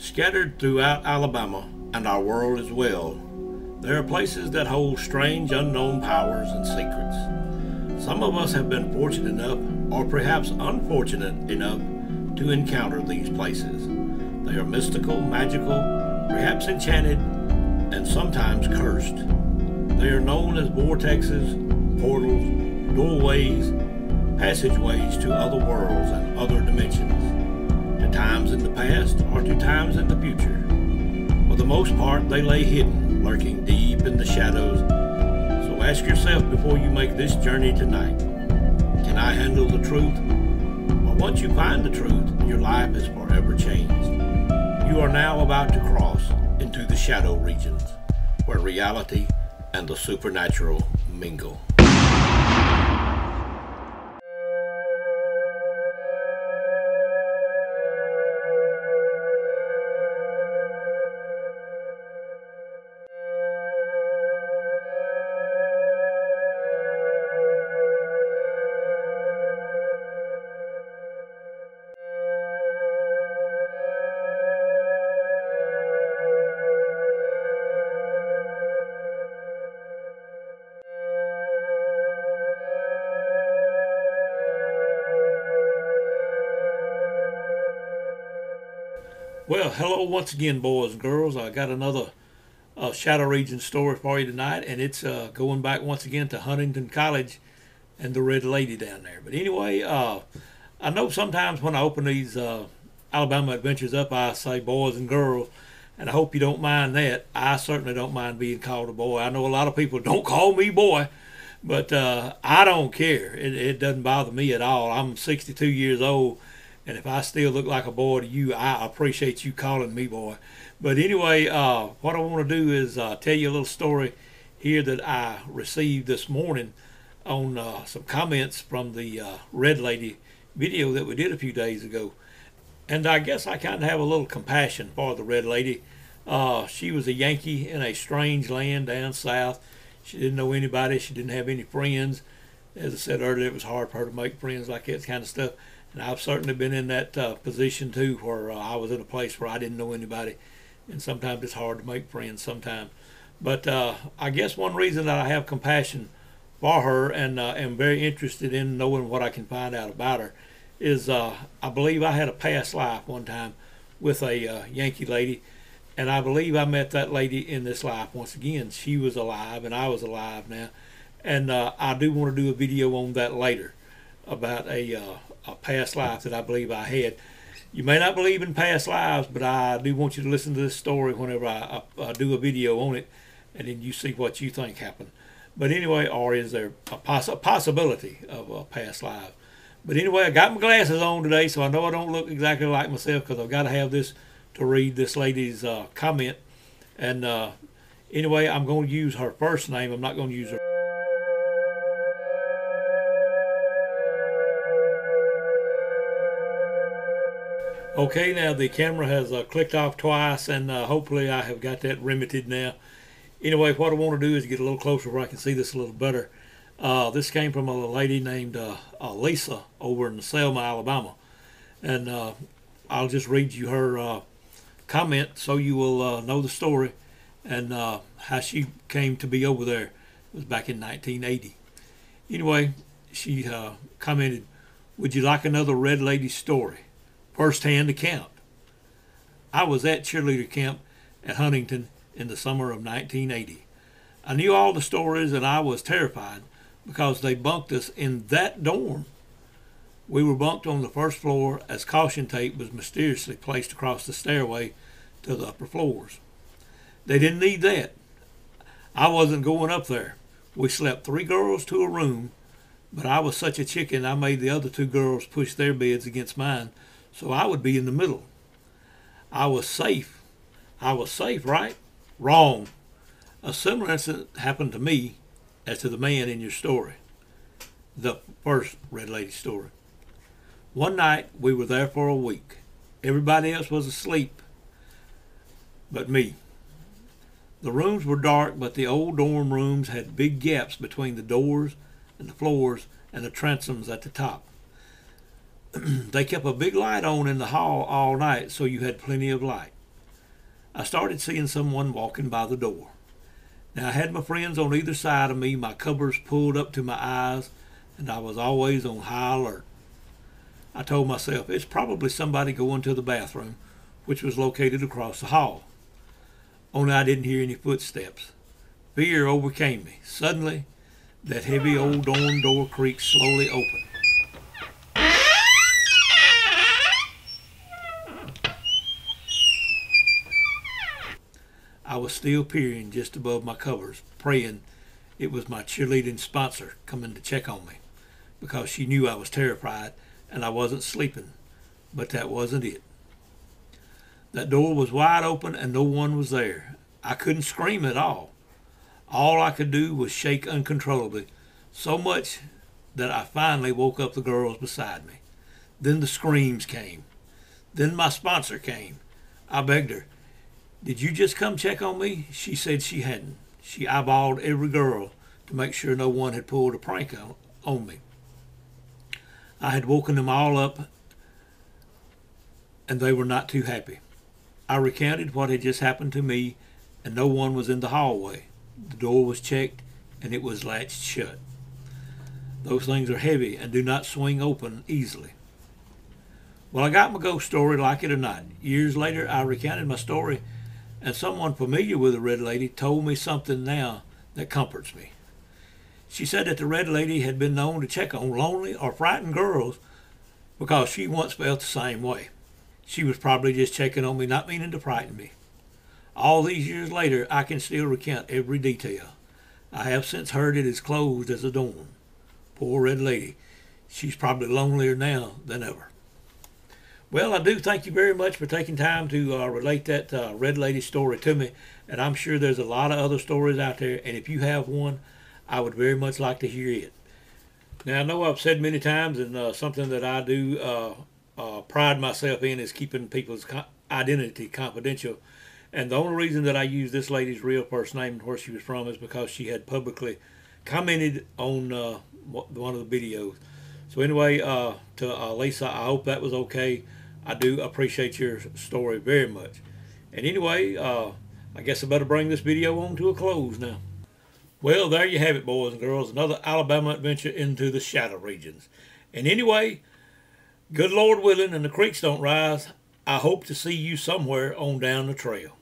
Scattered throughout Alabama and our world as well, there are places that hold strange unknown powers and secrets. Some of us have been fortunate enough, or perhaps unfortunate enough, to encounter these places. They are mystical, magical, perhaps enchanted, and sometimes cursed. They are known as vortexes, portals, doorways, passageways to other worlds and other dimensions, to times in the past or to times in the future. For the most part, they lay hidden, lurking deep in the shadows. So ask yourself before you make this journey tonight, can I handle the truth? But once you find the truth, your life is forever changed. You are now about to cross into the shadow regions, where reality and the supernatural mingle. Well, hello once again, boys and girls. I got another Shadow Region story for you tonight, and it's going back once again to Huntington College and the Red Lady down there. But anyway, I know sometimes when I open these Alabama adventures up, I say boys and girls, and I hope you don't mind that. I certainly don't mind being called a boy. I know a lot of people don't call me boy, but I don't care. It doesn't bother me at all. I'm 62 years old. And if I still look like a boy to you, I appreciate you calling me boy. But anyway, what I want to do is tell you a little story here that I received this morning on some comments from the Red Lady video that we did a few days ago. And I guess I kind of have a little compassion for the Red Lady. She was a Yankee in a strange land down south. She didn't know anybody. She didn't have any friends. As I said earlier, it was hard for her to make friends like that kind of stuff. And I've certainly been in that position too, where I was in a place where I didn't know anybody, and sometimes it's hard to make friends sometimes. But I guess one reason that I have compassion for her and am very interested in knowing what I can find out about her is I believe I had a past life one time with a Yankee lady, and I believe I met that lady in this life once again. She was alive and I was alive now, and I do want to do a video on that later about a past life that I believe I had. You may not believe in past lives, but I do want you to listen to this story whenever I do a video on it, and then you see what you think happened. But anyway, or is there a possibility of a past life? But anyway, I got my glasses on today, so I know I don't look exactly like myself because I've got to have this to read this lady's comment. And anyway, I'm going to use her first name. I'm not going to use her. Okay, now the camera has clicked off twice, and hopefully I have got that remedied now. Anyway, what I want to do is get a little closer where I can see this a little better. This came from a lady named Lisa over in Selma, Alabama. And I'll just read you her comment so you will know the story and how she came to be over there. It was back in 1980. Anyway, she commented, "Would you like another Red Lady story? First-hand account. I was at cheerleader camp at Huntington in the summer of 1980. I knew all the stories and I was terrified because they bunked us in that dorm. We were bunked on the first floor as caution tape was mysteriously placed across the stairway to the upper floors. They didn't need that. I wasn't going up there. We slept 3 girls to a room, but I was such a chicken I made the other 2 girls push their beds against mine so I would be in the middle. I was safe. I was safe, right? Wrong. A similar incident happened to me as to the man in your story, the first Red Lady story. One night we were there for a week. Everybody else was asleep but me. The rooms were dark, but the old dorm rooms had big gaps between the doors and the floors and the transoms at the top. They kept a big light on in the hall all night, so you had plenty of light. I started seeing someone walking by the door. Now, I had my friends on either side of me, my covers pulled up to my eyes, and I was always on high alert. I told myself it's probably somebody going to the bathroom, which was located across the hall. Only I didn't hear any footsteps. Fear overcame me. Suddenly, that heavy old dorm door creaked slowly open. I was still peering just above my covers, praying it was my cheerleading sponsor coming to check on me, because she knew I was terrified and I wasn't sleeping. But that wasn't it. That door was wide open and no one was there. I couldn't scream at all. All I could do was shake uncontrollably, so much that I finally woke up the girls beside me. Then the screams came. Then my sponsor came. I begged her, "Did you just come check on me?" She said she hadn't. She eyeballed every girl to make sure no one had pulled a prank on me. I had woken them all up, and they were not too happy. I recounted what had just happened to me, and no one was in the hallway. The door was checked, and it was latched shut. Those things are heavy and do not swing open easily. Well, I got my ghost story, like it or not. Years later, I recounted my story, and someone familiar with the Red Lady told me something now that comforts me. She said that the Red Lady had been known to check on lonely or frightened girls because she once felt the same way. She was probably just checking on me, not meaning to frighten me. All these years later, I can still recount every detail. I have since heard it is closed as a dorm. Poor Red Lady. She's probably lonelier now than ever. Well, I do thank you very much for taking time to relate that Red Lady story to me. And I'm sure there's a lot of other stories out there. And if you have one, I would very much like to hear it. Now, I know I've said many times, and something that I do pride myself in is keeping people's identity confidential. And the only reason that I use this lady's real first name and where she was from is because she had publicly commented on one of the videos. So anyway, to Lisa, I hope that was okay. I do appreciate your story very much. And anyway, I guess I better bring this video on to a close now. Well, there you have it, boys and girls. Another Alabama adventure into the shadow regions. And anyway, good Lord willing and the creeks don't rise, I hope to see you somewhere on down the trail.